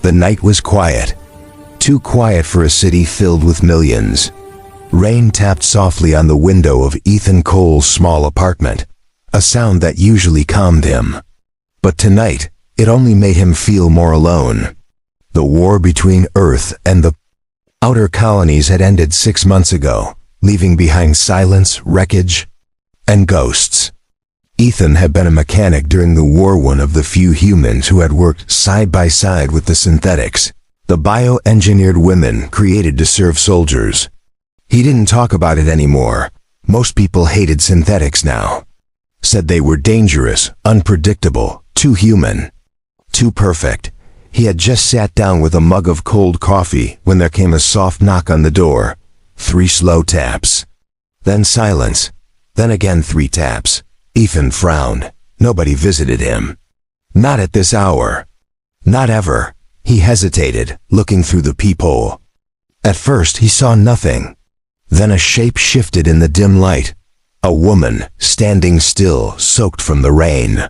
The night was quiet. Too quiet for a city filled with millions. Rain tapped softly on the window of Ethan Cole's small apartment, a sound that usually calmed him. But tonight, it only made him feel more alone. The war between Earth and the outer colonies had ended 6 months ago, leaving behind silence, wreckage, and ghosts. Ethan had been a mechanic during the war, one of the few humans who had worked side by side with the synthetics, the bioengineered women created to serve soldiers. He didn't talk about it anymore. Most people hated synthetics now. Said they were dangerous, unpredictable, too human, too perfect. He had just sat down with a mug of cold coffee when there came a soft knock on the door. 3 slow taps. Then silence. Then again 3 taps. Ethan frowned. Nobody visited him. Not at this hour. Not ever. He hesitated, looking through the peephole. At first he saw nothing. Then a shape shifted in the dim light. A woman, standing still, soaked from the rain.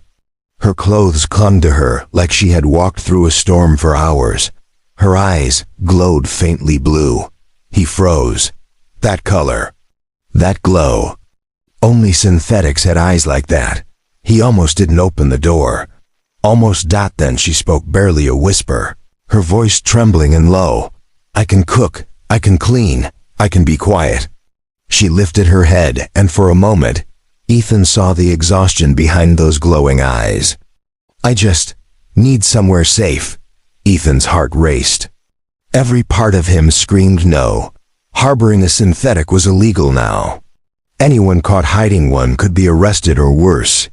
Her clothes clung to her like she had walked through a storm for hours. Her eyes glowed faintly blue. He froze. That color. That glow. Only synthetics had eyes like that. He almost didn't open the door. Almost. Then she spoke, barely a whisper, her voice trembling and low. I can cook, I can clean, I can be quiet. She lifted her head, and for a moment, Ethan saw the exhaustion behind those glowing eyes. I just need somewhere safe. Ethan's heart raced. Every part of him screamed no. Harboring a synthetic was illegal now. Anyone caught hiding one could be arrested or worse.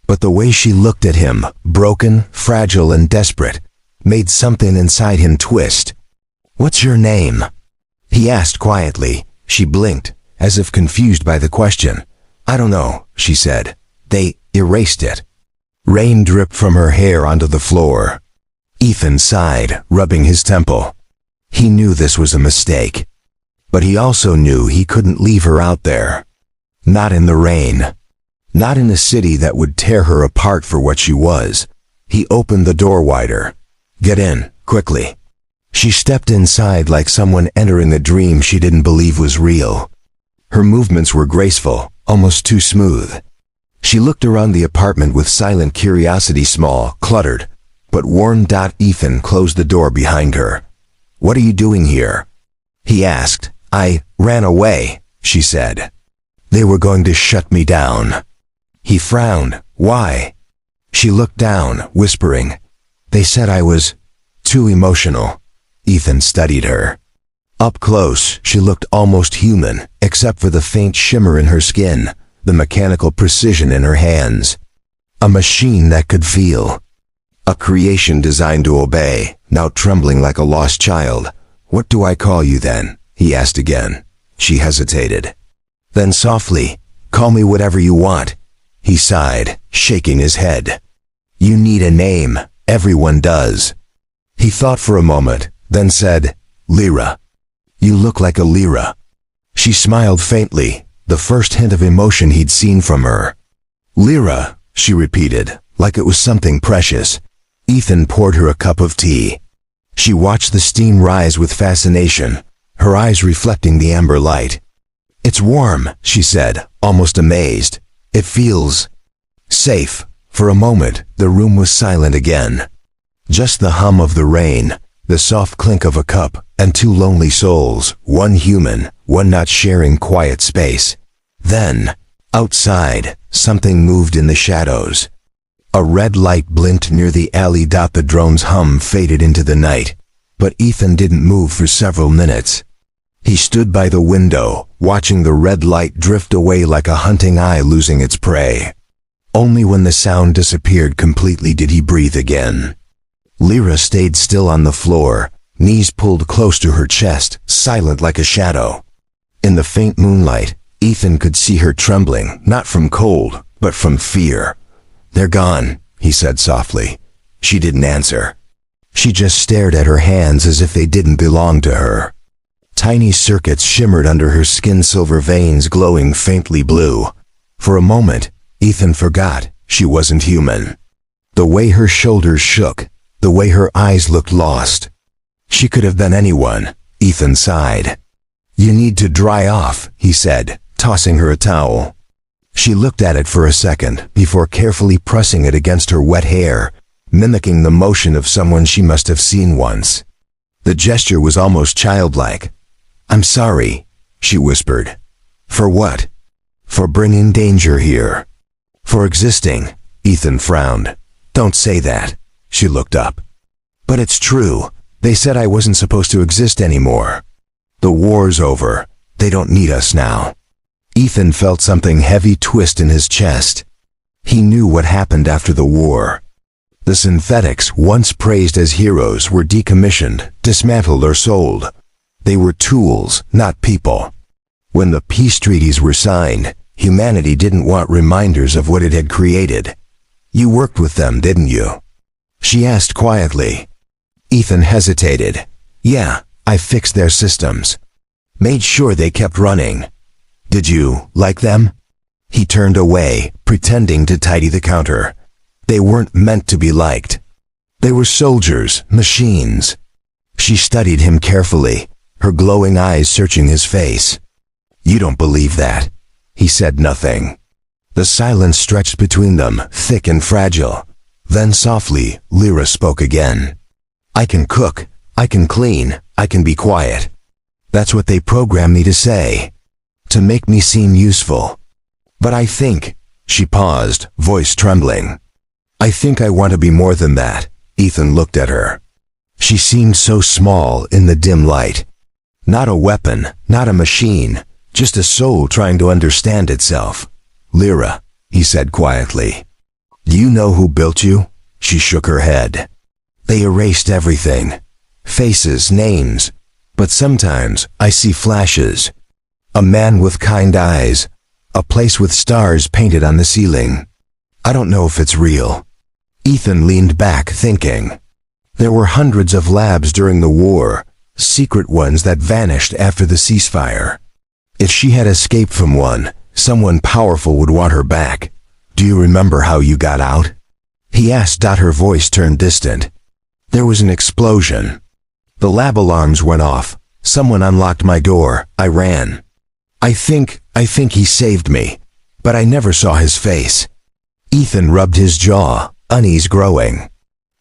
But the way she looked at him, broken, fragile, and desperate, made something inside him twist. What's your name? He asked quietly. She blinked, as if confused by the question. I don't know, she said. They erased it. Rain dripped from her hair onto the floor. Ethan sighed, rubbing his temple. He knew this was a mistake. But he also knew he couldn't leave her out there. Not in the rain. Not in a city that would tear her apart for what she was. He opened the door wider. Get in, quickly. She stepped inside like someone entering a dream she didn't believe was real. Her movements were graceful, almost too smooth. She looked around the apartment with silent curiosity, small, cluttered, but worn. Ethan closed the door behind her. What are you doing here? He asked. I ran away, she said. They were going to shut me down. He frowned. Why? She looked down, whispering. They said I was too emotional. Ethan studied her. Up close, she looked almost human, except for the faint shimmer in her skin, the mechanical precision in her hands. A machine that could feel. A creation designed to obey, now trembling like a lost child. What do I call you then? He asked again. She hesitated. Then softly, call me whatever you want. He sighed, shaking his head. You need a name. Everyone does. He thought for a moment, then said, Lyra. You look like a Lyra. She smiled faintly, the first hint of emotion he'd seen from her. Lyra, she repeated, like it was something precious. Ethan poured her a cup of tea. She watched the steam rise with fascination, her eyes reflecting the amber light. It's warm, she said, almost amazed. It feels safe. For a moment, the room was silent again. Just the hum of the rain, the soft clink of a cup, and 2 lonely souls, one human, one not sharing quiet space. Then, outside, something moved in the shadows. A red light blinked near the alley. The drone's hum faded into the night, but Ethan didn't move for several minutes. He stood by the window, watching the red light drift away like a hunting eye losing its prey. Only when the sound disappeared completely did he breathe again. Lyra stayed still on the floor, knees pulled close to her chest, silent like a shadow. In the faint moonlight, Ethan could see her trembling, not from cold, but from fear. They're gone, he said softly. She didn't answer. She just stared at her hands as if they didn't belong to her. Tiny circuits shimmered under her skin, silver veins glowing faintly blue. For a moment, Ethan forgot she wasn't human. The way her shoulders shook, the way her eyes looked lost. She could have been anyone, Ethan sighed. You need to dry off, he said, tossing her a towel. She looked at it for a second before carefully pressing it against her wet hair, mimicking the motion of someone she must have seen once. The gesture was almost childlike. I'm sorry, she whispered. For what? For bringing danger here. For existing, Ethan frowned. Don't say that. She looked up. But it's true. They said I wasn't supposed to exist anymore. The war's over. They don't need us now. Ethan felt something heavy twist in his chest. He knew what happened after the war. The synthetics, once praised as heroes, were decommissioned, dismantled, or sold. They were tools, not people. When the peace treaties were signed, humanity didn't want reminders of what it had created. You worked with them, didn't you? She asked quietly. Ethan hesitated. Yeah, I fixed their systems. Made sure they kept running. Did you like them? He turned away, pretending to tidy the counter. They weren't meant to be liked. They were soldiers, machines. She studied him carefully, her glowing eyes searching his face. You don't believe that. He said nothing. The silence stretched between them, thick and fragile. Then softly, Lyra spoke again. I can cook, I can clean, I can be quiet. That's what they programmed me to say. To make me seem useful. But I think, she paused, voice trembling. I think I want to be more than that. Ethan looked at her. She seemed so small in the dim light. Not a weapon, not a machine, just a soul trying to understand itself. Lyra, he said quietly. Do you know who built you? She shook her head. They erased everything. Faces, names. But sometimes I see flashes. A man with kind eyes. A place with stars painted on the ceiling. I don't know if it's real. Ethan leaned back, thinking. There were hundreds of labs during the war, secret ones that vanished after the ceasefire. If she had escaped from one, someone powerful would want her back. Do you remember how you got out? He asked. Her voice turned distant. There was an explosion. The lab alarms went off. Someone unlocked my door. I ran. I think he saved me, but I never saw his face. Ethan rubbed his jaw, unease growing.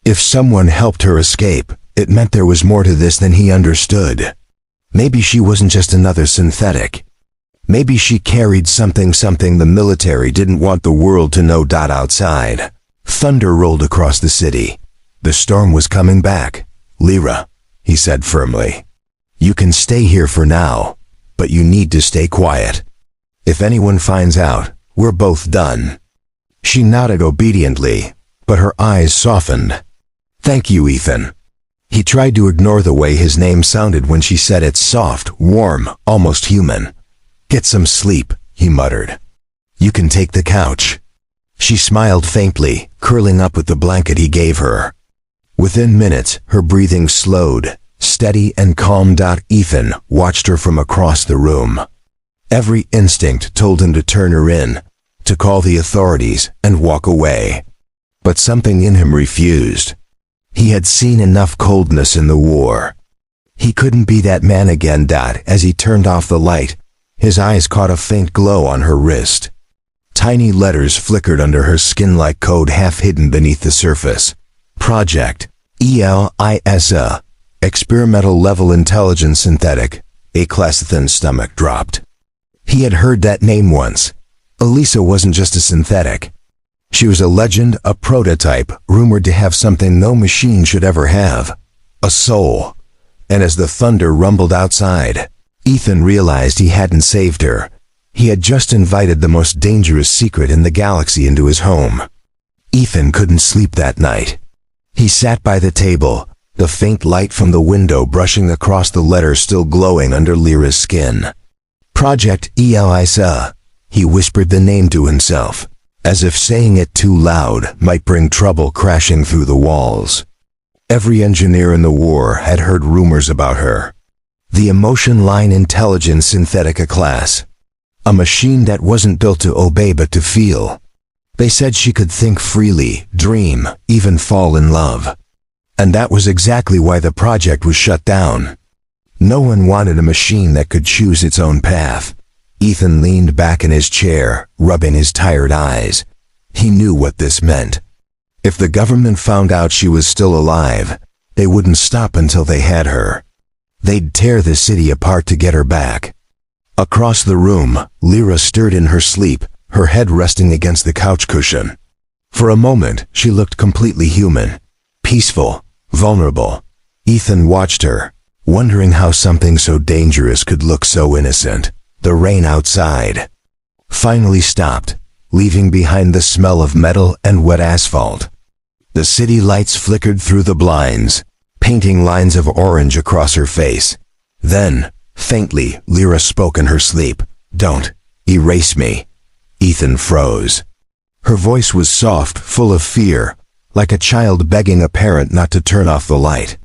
If someone helped her escape, it meant there was more to this than he understood. Maybe she wasn't just another synthetic. Maybe she carried something the military didn't want the world to know. Outside, thunder rolled across the city. The storm was coming back. Lyra, he said firmly. You can stay here for now, but you need to stay quiet. If anyone finds out, we're both done. She nodded obediently, but her eyes softened. Thank you, Ethan. He tried to ignore the way his name sounded when she said it, soft, warm, almost human. Get some sleep, he muttered. You can take the couch. She smiled faintly, curling up with the blanket he gave her. Within minutes, her breathing slowed, steady and calm. Ethan watched her from across the room. Every instinct told him to turn her in, to call the authorities and walk away. But something in him refused. He had seen enough coldness in the war. He couldn't be that man again. As he turned off the light, his eyes caught a faint glow on her wrist. Tiny letters flickered under her skin-like code, half hidden beneath the surface. Project ELISA, Experimental Level Intelligence Synthetic. A class. Thin stomach dropped. He had heard that name once. Elisa wasn't just a synthetic. She was a legend, a prototype, rumored to have something no machine should ever have. A soul. And as the thunder rumbled outside, Ethan realized he hadn't saved her. He had just invited the most dangerous secret in the galaxy into his home. Ethan couldn't sleep that night. He sat by the table, the faint light from the window brushing across the letters still glowing under Lyra's skin. Project ELISA. He whispered the name to himself, as if saying it too loud might bring trouble crashing through the walls. Every engineer in the war had heard rumors about her. The Emotion Line Intelligence Synthetica class. A machine that wasn't built to obey but to feel. They said she could think freely, dream, even fall in love. And that was exactly why the project was shut down. No one wanted a machine that could choose its own path. Ethan leaned back in his chair, rubbing his tired eyes. He knew what this meant. If the government found out she was still alive, they wouldn't stop until they had her. They'd tear the city apart to get her back. Across the room, Lyra stirred in her sleep, her head resting against the couch cushion. For a moment, she looked completely human, peaceful, vulnerable. Ethan watched her, wondering how something so dangerous could look so innocent. The rain outside finally stopped, leaving behind the smell of metal and wet asphalt. The city lights flickered through the blinds, painting lines of orange across her face. Then, faintly, Lyra spoke in her sleep. "Don't erase me." Ethan froze. Her voice was soft, full of fear, like a child begging a parent not to turn off the light.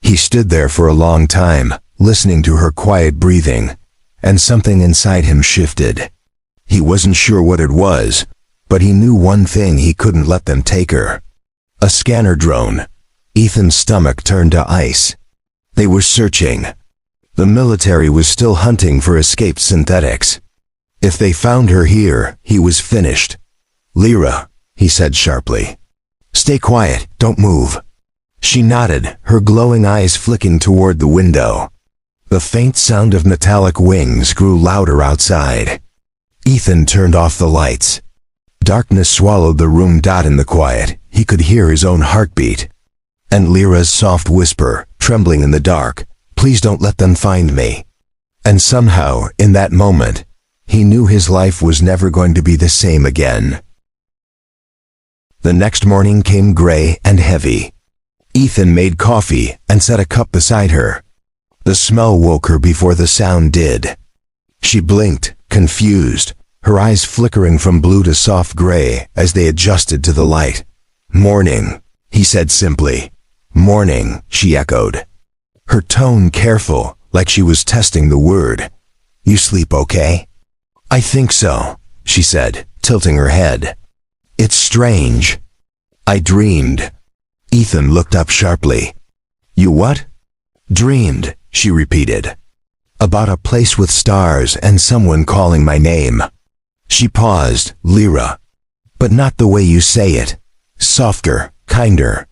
He stood there for a long time, listening to her quiet breathing, and something inside him shifted. He wasn't sure what it was, but he knew one thing: he couldn't let them take her. A scanner drone. Ethan's stomach turned to ice. They were searching. The military was still hunting for escaped synthetics. If they found her here, he was finished. "Lyra," he said sharply. "Stay quiet, don't move." She nodded, her glowing eyes flicking toward the window. The faint sound of metallic wings grew louder outside. Ethan turned off the lights. Darkness swallowed the room. In the quiet, he could hear his own heartbeat. And Lyra's soft whisper, trembling in the dark, "Please don't let them find me." And somehow, in that moment, he knew his life was never going to be the same again. The next morning came gray and heavy. Ethan made coffee and set a cup beside her. The smell woke her before the sound did. She blinked, confused, her eyes flickering from blue to soft gray as they adjusted to the light. "Morning," he said simply. "Morning," she echoed. Her tone careful, like she was testing the word. "You sleep okay?" "I think so," she said, tilting her head. "It's strange. I dreamed." Ethan looked up sharply. "You what?" "Dreamed," she repeated. "About a place with stars and someone calling my name." She paused. "Lyra. But not the way you say it. Softer, kinder."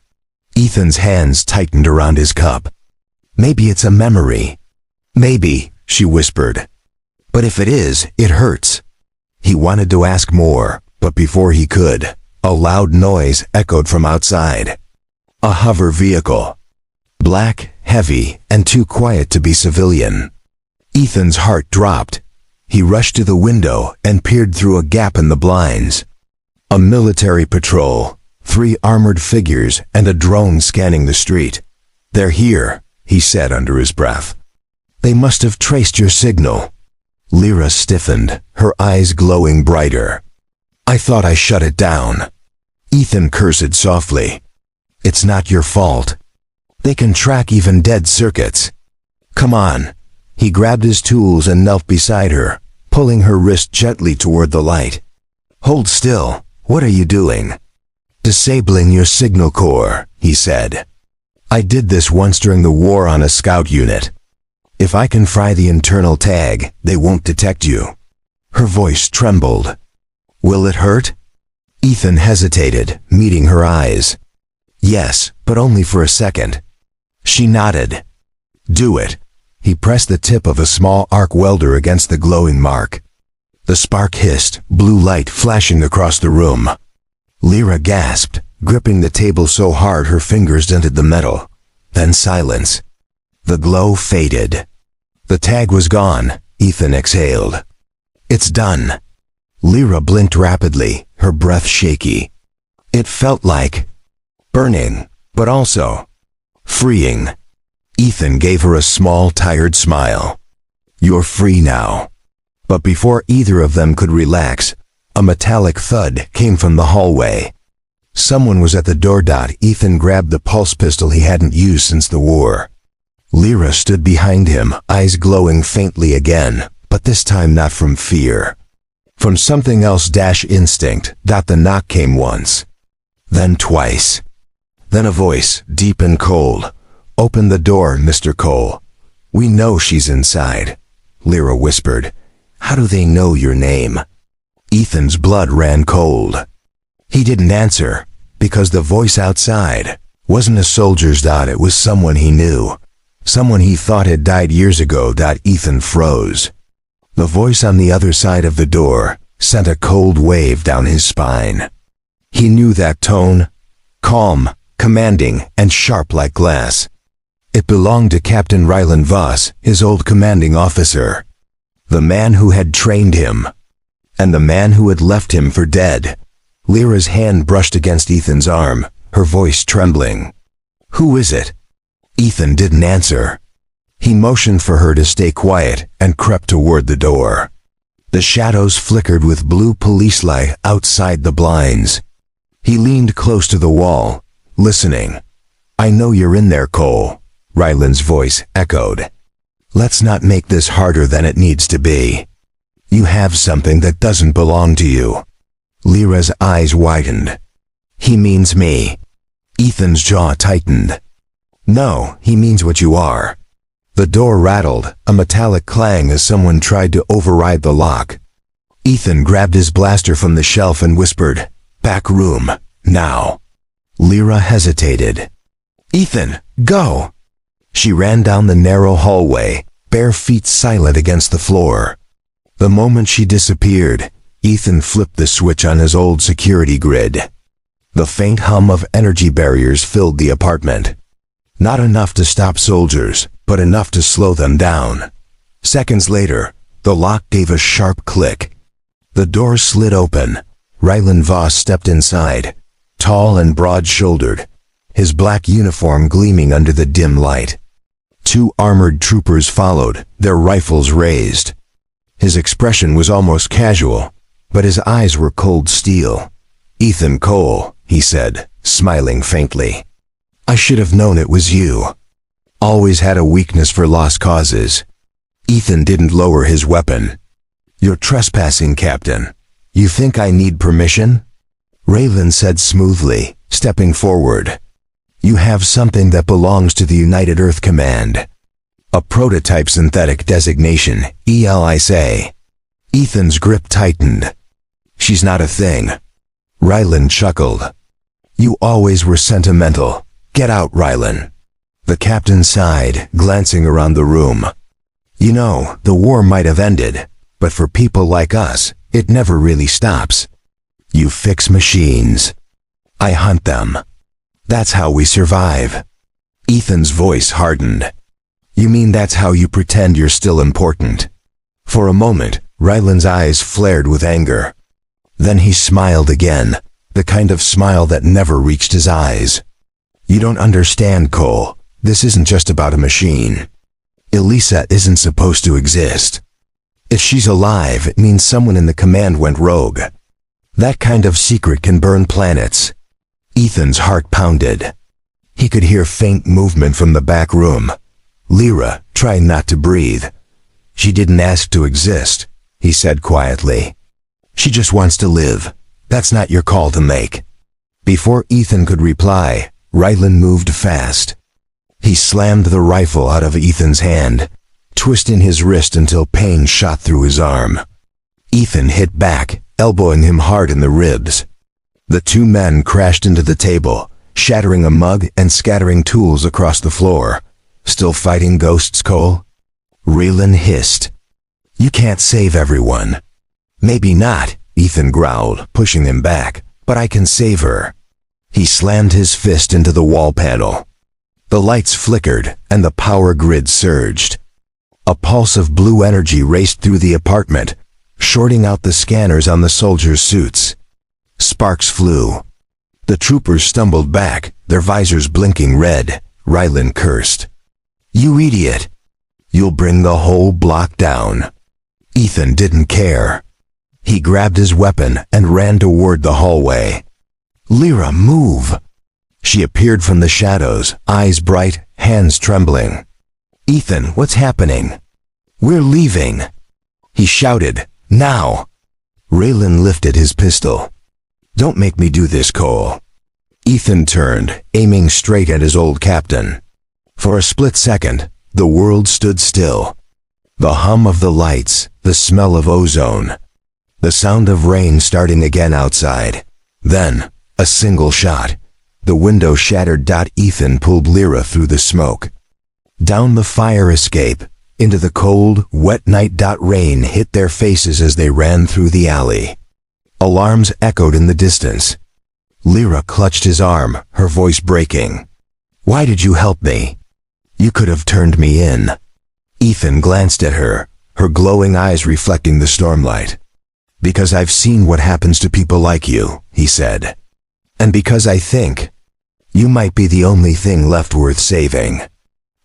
Ethan's hands tightened around his cup. "Maybe it's a memory." "Maybe," she whispered. "But if it is, it hurts." He wanted to ask more, but before he could, a loud noise echoed from outside. A hover vehicle. Black, heavy, and too quiet to be civilian. Ethan's heart dropped. He rushed to the window and peered through a gap in the blinds. A military patrol, 3 armored figures, and a drone scanning the street. "They're here," he said under his breath. "They must have traced your signal." Lyra stiffened, her eyes glowing brighter. "I thought I shut it down." Ethan cursed softly. "It's not your fault. They can track even dead circuits. Come on." He grabbed his tools and knelt beside her, pulling her wrist gently toward the light. "Hold still. What are you doing?" "Disabling your signal core," he said. "I did this once during the war on a scout unit. If I can fry the internal tag, they won't detect you." Her voice trembled. "Will it hurt?" Ethan hesitated, meeting her eyes. "Yes, but only for a second." She nodded. "Do it." He pressed the tip of a small arc welder against the glowing mark. The spark hissed, blue light flashing across the room. Lyra gasped, gripping the table so hard her fingers dented the metal. Then silence. The glow faded. The tag was gone. Ethan exhaled. "It's done." Lyra blinked rapidly, her breath shaky. It felt like burning, but also freeing. Ethan gave her a small, tired smile. "You're free now." But before either of them could relax, a metallic thud came from the hallway. Someone was at the door. Ethan grabbed the pulse pistol he hadn't used since the war. Lyra stood behind him, eyes glowing faintly again, but this time not from fear. From something else. Instinct. The knock came once. Then twice. Then a voice, deep and cold. "Open the door, Mr. Cole. We know she's inside," Lyra whispered. "How do they know your name?" Ethan's blood ran cold. He didn't answer, because the voice outside wasn't a soldier's. It was someone he knew. Someone he thought had died years ago. Ethan froze. The voice on the other side of the door sent a cold wave down his spine. He knew that tone, calm, commanding, and sharp like glass. It belonged to Captain Ryland Voss, his old commanding officer. The man who had trained him, and the man who had left him for dead. Lyra's hand brushed against Ethan's arm, her voice trembling. "Who is it?" Ethan didn't answer. He motioned for her to stay quiet and crept toward the door. The shadows flickered with blue police light outside the blinds. He leaned close to the wall, listening. "I know you're in there, Cole," Ryland's voice echoed. "Let's not make this harder than it needs to be. You have something that doesn't belong to you." Lyra's eyes widened. "He means me." Ethan's jaw tightened. "No, he means what you are." The door rattled, a metallic clang as someone tried to override the lock. Ethan grabbed his blaster from the shelf and whispered, "Back room, now." Lyra hesitated. "Ethan, go!" She ran down the narrow hallway, bare feet silent against the floor. The moment she disappeared, Ethan flipped the switch on his old security grid. The faint hum of energy barriers filled the apartment. Not enough to stop soldiers, but enough to slow them down. Seconds later, the lock gave a sharp click. The door slid open. Ryland Voss stepped inside, tall and broad-shouldered, his black uniform gleaming under the dim light. Two armored troopers followed, their rifles raised. His expression was almost casual, but his eyes were cold steel. "Ethan Cole," he said, smiling faintly. "I should have known it was you. Always had a weakness for lost causes." Ethan didn't lower his weapon. "You're trespassing, Captain. You think I need permission?" Raylan said smoothly, stepping forward. "You have something that belongs to the United Earth Command. A prototype synthetic designation, ELISA." Ethan's grip tightened. "She's not a thing." Rylan chuckled. "You always were sentimental. Get out, Rylan." The captain sighed, glancing around the room. "You know, the war might have ended, but for people like us, it never really stops. You fix machines. I hunt them. That's how we survive." Ethan's voice hardened. "You mean that's how you pretend you're still important?" For a moment, Ryland's eyes flared with anger. Then he smiled again, the kind of smile that never reached his eyes. "You don't understand, Cole. This isn't just about a machine. Elisa isn't supposed to exist. If she's alive, it means someone in the command went rogue. That kind of secret can burn planets." Ethan's heart pounded. He could hear faint movement from the back room. Lyra tried not to breathe. "She didn't ask to exist," he said quietly. "She just wants to live. That's not your call to make." Before Ethan could reply, Ryland moved fast. He slammed the rifle out of Ethan's hand, twisting his wrist until pain shot through his arm. Ethan hit back, elbowing him hard in the ribs. The two men crashed into the table, shattering a mug and scattering tools across the floor. "Still fighting ghosts, Cole?" Ryland hissed. "You can't save everyone." "Maybe not," Ethan growled, pushing him back, "but I can save her." He slammed his fist into the wall panel. The lights flickered, and the power grid surged. A pulse of blue energy raced through the apartment, shorting out the scanners on the soldiers' suits. Sparks flew. The troopers stumbled back, their visors blinking red. Ryland cursed. "You idiot! You'll bring the whole block down." Ethan didn't care. He grabbed his weapon and ran toward the hallway. "Lyra, move!" She appeared from the shadows, eyes bright, hands trembling. "Ethan, what's happening?" "We're leaving!" He shouted, "Now!" Raylan lifted his pistol. "Don't make me do this, Cole." Ethan turned, aiming straight at his old captain. For a split second, the world stood still. The hum of the lights, the smell of ozone, the sound of rain starting again outside. Then, a single shot. The window shattered. Ethan pulled Lyra through the smoke. Down the fire escape, into the cold, wet night. Rain hit their faces as they ran through the alley. Alarms echoed in the distance. Lyra clutched his arm, her voice breaking. "Why did you help me? You could have turned me in." Ethan glanced at her, her glowing eyes reflecting the stormlight. "Because I've seen what happens to people like you," he said. "And because I think you might be the only thing left worth saving."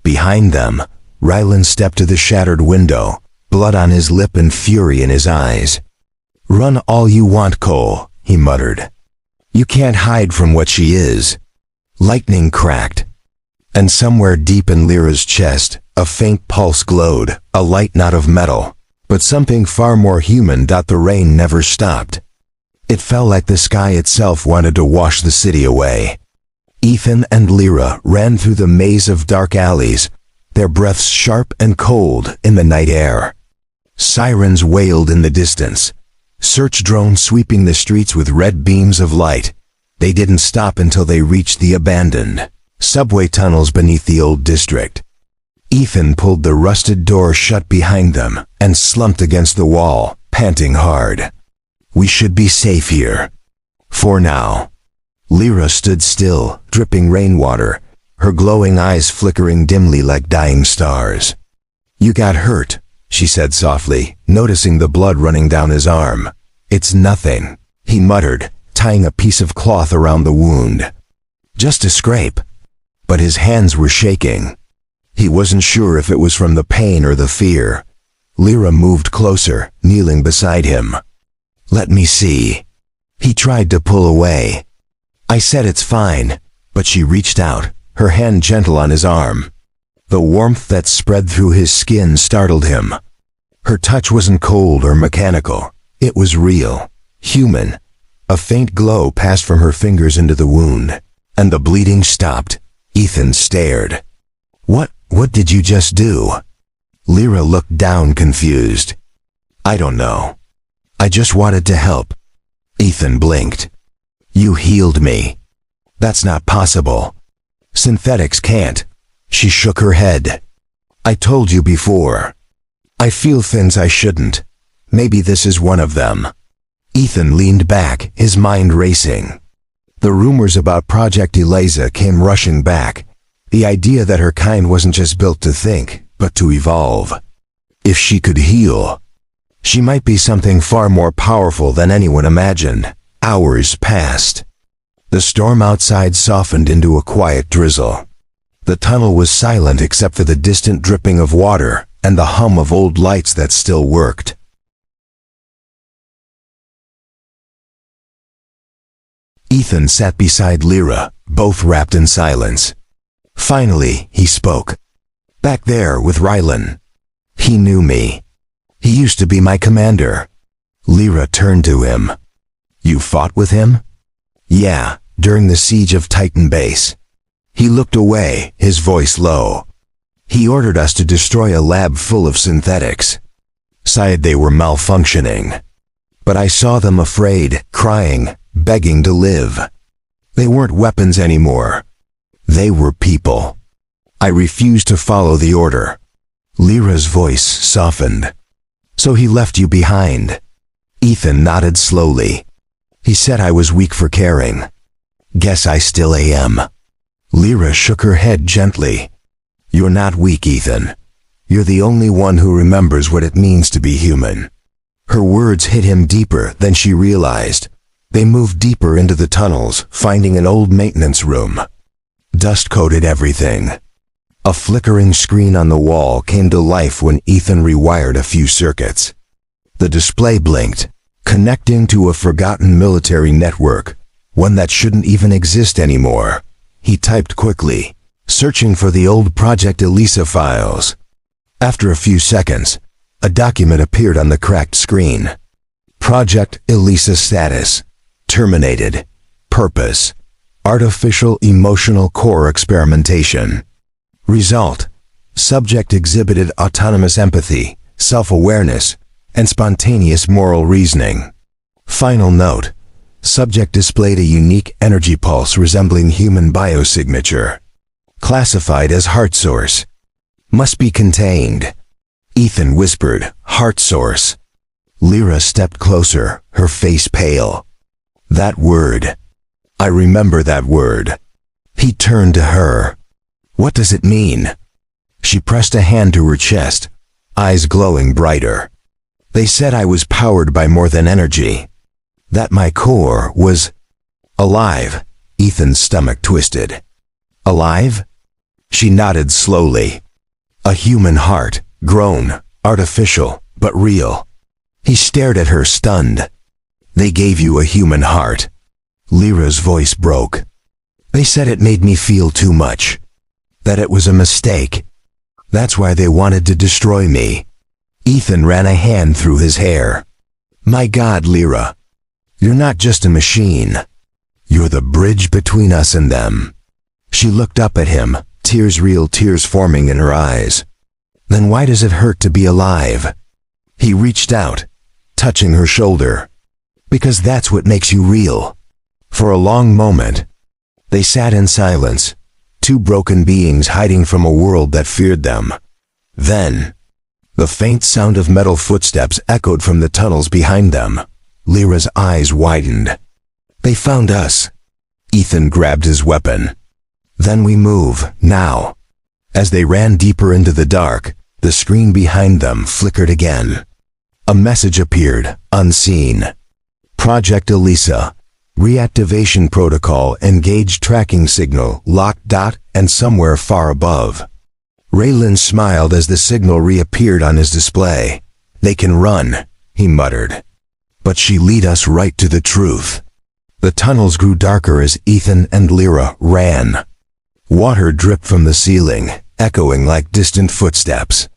Behind them, Rylan stepped to the shattered window, blood on his lip and fury in his eyes. "Run all you want, Cole," he muttered. "You can't hide from what she is." Lightning cracked, and somewhere deep in Lyra's chest, a faint pulse glowed, a light not of metal, but something far more human. The rain never stopped. It felt like the sky itself wanted to wash the city away. Ethan and Lyra ran through the maze of dark alleys, their breaths sharp and cold in the night air. Sirens wailed in the distance, search drones sweeping the streets with red beams of light. They didn't stop until they reached the abandoned subway tunnels beneath the old district. Ethan pulled the rusted door shut behind them and slumped against the wall, panting hard. "We should be safe here. For now." Lyra stood still, dripping rainwater, her glowing eyes flickering dimly like dying stars. "You got hurt," she said softly, noticing the blood running down his arm. "It's nothing," he muttered, tying a piece of cloth around the wound. "Just a scrape." But his hands were shaking. He wasn't sure if it was from the pain or the fear. Lyra moved closer, kneeling beside him. "Let me see." He tried to pull away. "I said it's fine," but she reached out, her hand gentle on his arm. The warmth that spread through his skin startled him. Her touch wasn't cold or mechanical. It was real, human. A faint glow passed from her fingers into the wound, and the bleeding stopped. Ethan stared. What did you just do?" Lyra looked down, confused. "I don't know. I just wanted to help." Ethan blinked. "You healed me." "That's not possible. Synthetics can't." She shook her head. "I told you before. I feel things I shouldn't. Maybe this is one of them." Ethan leaned back, his mind racing. The rumors about Project Eliza came rushing back. The idea that her kind wasn't just built to think, but to evolve. If she could heal, she might be something far more powerful than anyone imagined. Hours passed. The storm outside softened into a quiet drizzle. The tunnel was silent except for the distant dripping of water and the hum of old lights that still worked. Ethan sat beside Lyra, both wrapped in silence. Finally, he spoke. "Back there with Rylan. He knew me. He used to be my commander." Lyra turned to him. "You fought with him?" "Yeah, during the siege of Titan Base." He looked away, his voice low. "He ordered us to destroy a lab full of synthetics. Said they were malfunctioning. But I saw them afraid, crying, begging to live. They weren't weapons anymore. They were people. I refused to follow the order." Lyra's voice softened. "So he left you behind?" Ethan nodded slowly. "He said I was weak for caring. Guess I still am." Lyra shook her head gently. "You're not weak, Ethan. You're the only one who remembers what it means to be human." Her words hit him deeper than she realized. They moved deeper into the tunnels, finding an old maintenance room. Dust coated everything. A flickering screen on the wall came to life when Ethan rewired a few circuits. The display blinked, connecting to a forgotten military network, one that shouldn't even exist anymore. He typed quickly, searching for the old Project Eliza files. After a few seconds, a document appeared on the cracked screen. Project Eliza status. Terminated. Purpose. Artificial emotional core experimentation. Result: subject exhibited autonomous empathy, self-awareness, and spontaneous moral reasoning. Final note: subject displayed a unique energy pulse resembling human biosignature. Classified as heart source. Must be contained. Ethan whispered, "Heart source." Lyra stepped closer, her face pale. That word. I remember that word. He turned to her. What does it mean? She pressed a hand to her chest, eyes glowing brighter. They said I was powered by more than energy. That my core was alive. Ethan's stomach twisted. Alive? She nodded slowly. A human heart, grown, artificial, but real. He stared at her, stunned. They gave you a human heart. Lyra's voice broke. They said it made me feel too much. That it was a mistake. That's why they wanted to destroy me. Ethan ran a hand through his hair. My God, Lyra. You're not just a machine. You're the bridge between us and them. She looked up at him, real tears forming in her eyes. Then why does it hurt to be alive? He reached out, touching her shoulder. Because that's what makes you real. For a long moment, they sat in silence, two broken beings hiding from a world that feared them. Then, the faint sound of metal footsteps echoed from the tunnels behind them. Lyra's eyes widened. They found us. Ethan grabbed his weapon. Then we move, now. As they ran deeper into the dark, the screen behind them flickered again. A message appeared, unseen. Project Elisa. Reactivation protocol engaged tracking signal locked dot and somewhere far above. Raylan smiled as the signal reappeared on his display. They can run, he muttered. But she lead us right to the truth. The tunnels grew darker as Ethan and Lyra ran. Water dripped from the ceiling, echoing like distant footsteps.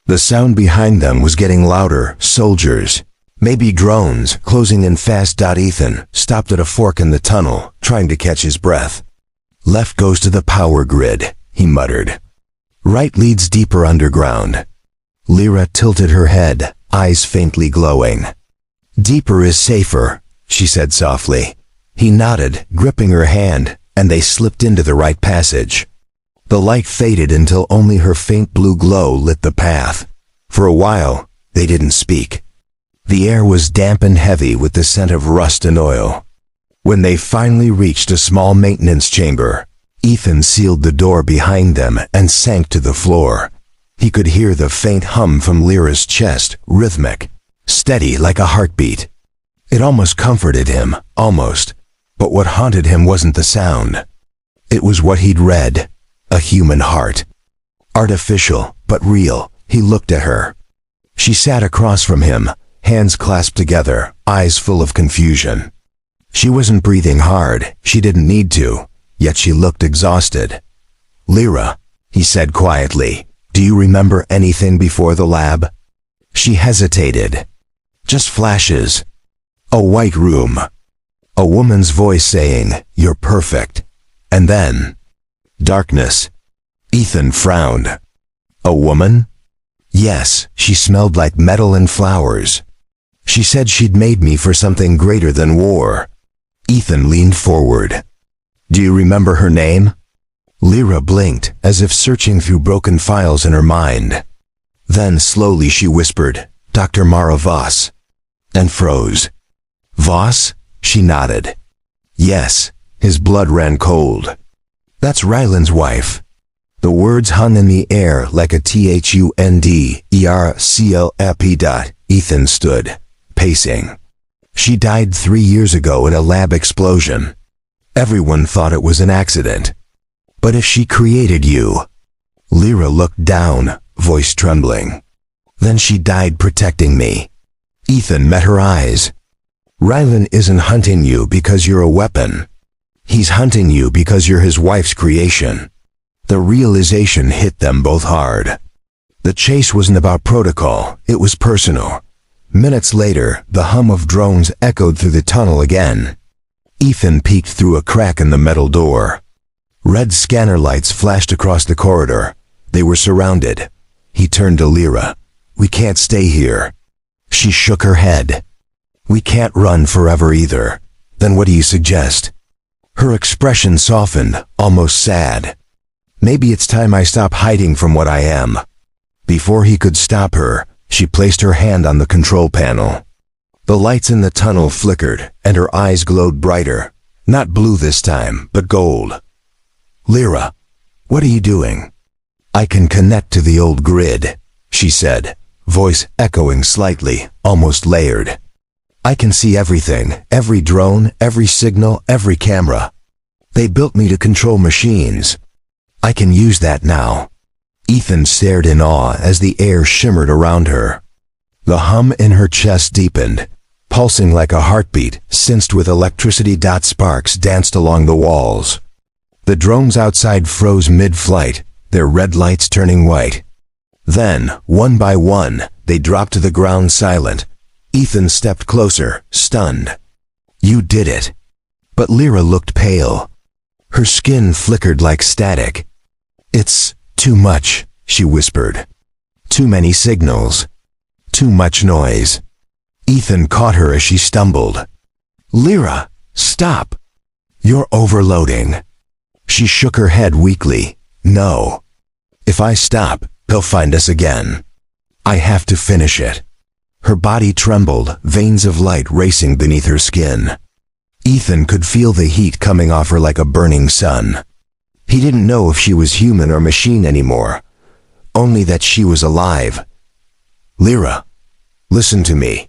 The sound behind them was getting louder, soldiers, maybe drones, closing in fast. Ethan stopped at a fork in the tunnel, trying to catch his breath. Left goes to the power grid, he muttered. Right leads deeper underground. Lyra tilted her head, eyes faintly glowing. Deeper is safer, she said softly. He nodded, gripping her hand, and they slipped into the right passage. The light faded until only her faint blue glow lit the path. For a while, they didn't speak. The air was damp and heavy with the scent of rust and oil. When they finally reached a small maintenance chamber, Ethan sealed the door behind them and sank to the floor. He could hear the faint hum from Lyra's chest, rhythmic, steady like a heartbeat. It almost comforted him, almost. But what haunted him wasn't the sound. It was what he'd read, a human heart. Artificial, but real. He looked at her. She sat across from him, hands clasped together, eyes full of confusion. She wasn't breathing hard, she didn't need to, yet she looked exhausted. Lyra, he said quietly, do you remember anything before the lab? She hesitated. Just flashes. A white room. A woman's voice saying, you're perfect. And then, darkness. Ethan frowned. A woman? Yes, she smelled like metal and flowers. She said she'd made me for something greater than war. Ethan leaned forward. Do you remember her name? Lyra blinked, as if searching through broken files in her mind. Then slowly she whispered, Dr. Mara Voss. And froze. Voss? She nodded. Yes, his blood ran cold. That's Ryland's wife. The words hung in the air like a THUNDERCLP. Ethan stood, pacing. She died 3 years ago in a lab explosion. Everyone thought it was an accident. But if she created you? Lyra looked down, voice trembling. Then she died protecting me. Ethan met her eyes. Ryland isn't hunting you because you're a weapon. He's hunting you because you're his wife's creation. The realization hit them both hard. The chase wasn't about protocol, it was personal. Minutes later, the hum of drones echoed through the tunnel again. Ethan peeked through a crack in the metal door. Red scanner lights flashed across the corridor. They were surrounded. He turned to Lyra. "We can't stay here." She shook her head. "We can't run forever either." "Then what do you suggest?" Her expression softened, almost sad. "Maybe it's time I stop hiding from what I am." Before he could stop her, she placed her hand on the control panel. The lights in the tunnel flickered, and her eyes glowed brighter. Not blue this time, but gold. "Lyra, what are you doing?" "I can connect to the old grid," she said, voice echoing slightly, almost layered. "I can see everything, every drone, every signal, every camera. They built me to control machines. I can use that now." Ethan stared in awe as the air shimmered around her. The hum in her chest deepened, pulsing like a heartbeat, sensed with electricity. Sparks danced along the walls. The drones outside froze mid-flight, their red lights turning white. Then, one by one, they dropped to the ground silent. Ethan stepped closer, stunned. "You did it." But Lyra looked pale. Her skin flickered like static. "It's too much," she whispered. "Too many signals. Too much noise." Ethan caught her as she stumbled. "Lyra, stop. You're overloading." She shook her head weakly. "No. If I stop, they'll find us again. I have to finish it." Her body trembled, veins of light racing beneath her skin. Ethan could feel the heat coming off her like a burning sun. He didn't know if she was human or machine anymore, only that she was alive. "Lyra, listen to me,"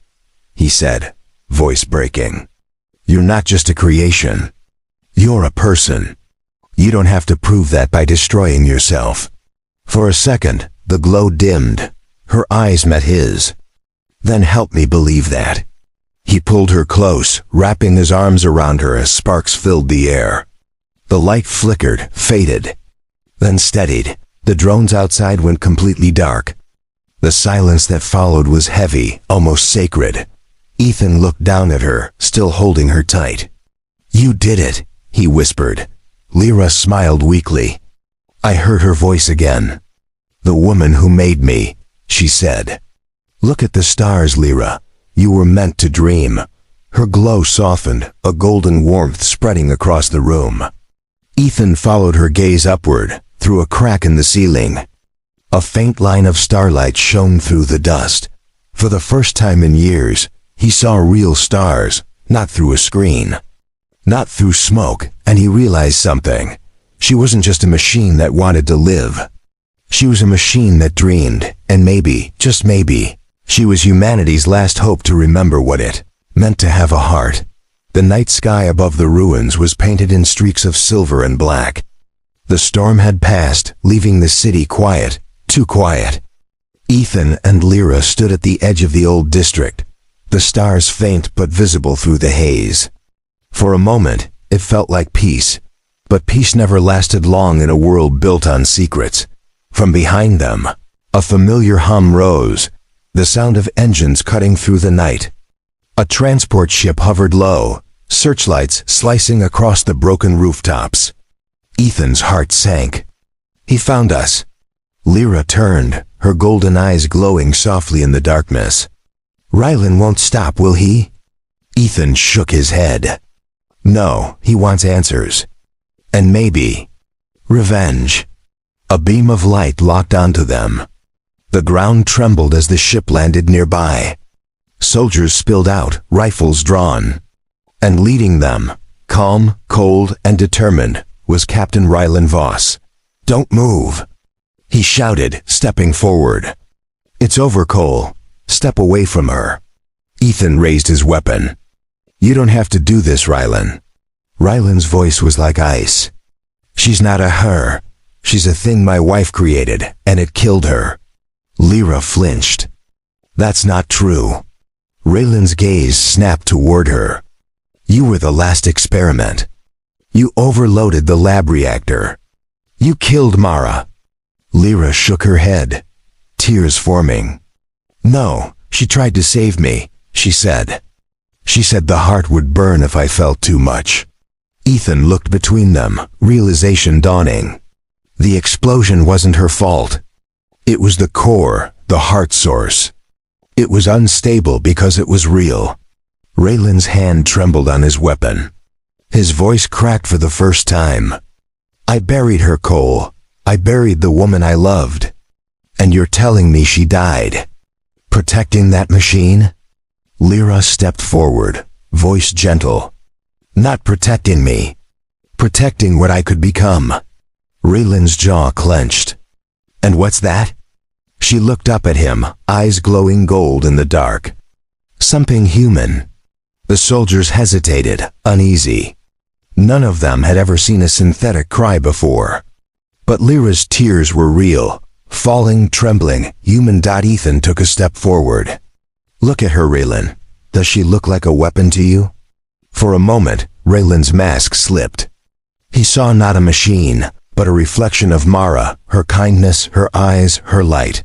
he said, voice breaking. "You're not just a creation. You're a person. You don't have to prove that by destroying yourself." For a second, the glow dimmed. Her eyes met his. "Then help me believe that." He pulled her close, wrapping his arms around her as sparks filled the air. The light flickered, faded, then steadied. The drones outside went completely dark. The silence that followed was heavy, almost sacred. Ethan looked down at her, still holding her tight. "You did it," he whispered. Lyra smiled weakly. I heard her voice again. "The woman who made me," she said. "Look at the stars, Lyra. You were meant to dream." Her glow softened, a golden warmth spreading across the room. Ethan followed her gaze upward, through a crack in the ceiling. A faint line of starlight shone through the dust. For the first time in years, he saw real stars, not through a screen. Not through smoke, and he realized something. She wasn't just a machine that wanted to live. She was a machine that dreamed, and maybe, just maybe, she was humanity's last hope to remember what it meant to have a heart. The night sky above the ruins was painted in streaks of silver and black. The storm had passed, leaving the city quiet, too quiet. Ethan and Lyra stood at the edge of the old district, the stars faint but visible through the haze. For a moment, it felt like peace, but peace never lasted long in a world built on secrets. From behind them, a familiar hum rose, the sound of engines cutting through the night. A transport ship hovered low, searchlights slicing across the broken rooftops. Ethan's heart sank. He found us. Lyra turned, her golden eyes glowing softly in the darkness. "Rylan won't stop, will he?" Ethan shook his head. "No, he wants answers. And maybe revenge." A beam of light locked onto them. The ground trembled as the ship landed nearby. Soldiers spilled out, rifles drawn. And leading them, calm, cold, and determined, was Captain Rylan Voss. "Don't move," he shouted, stepping forward. "It's over, Cole. Step away from her." Ethan raised his weapon. "You don't have to do this, Rylan." Rylan's voice was like ice. "She's not a her. She's a thing my wife created, and it killed her." Lyra flinched. "That's not true." Raylan's gaze snapped toward her. "You were the last experiment. You overloaded the lab reactor. You killed Mara." Lyra shook her head, tears forming. "No, she tried to save me," she said. She said the heart would burn if I felt too much. Ethan looked between them, realization dawning. The explosion wasn't her fault. It was the core, the heart source. It was unstable because it was real. Raylan's hand trembled on his weapon. His voice cracked for the first time. I buried her, Cole. I buried the woman I loved. And you're telling me she died. Protecting that machine? Lyra stepped forward, voice gentle. Not protecting me. Protecting what I could become. Raylan's jaw clenched. And what's that? She looked up at him, eyes glowing gold in the dark. Something human. The soldiers hesitated, uneasy. None of them had ever seen a synthetic cry before. But Lyra's tears were real, falling, trembling, human. Ethan took a step forward. Look at her, Raylan. Does she look like a weapon to you? For a moment, Raylan's mask slipped. He saw not a machine, but a reflection of Mara, her kindness, her eyes, her light.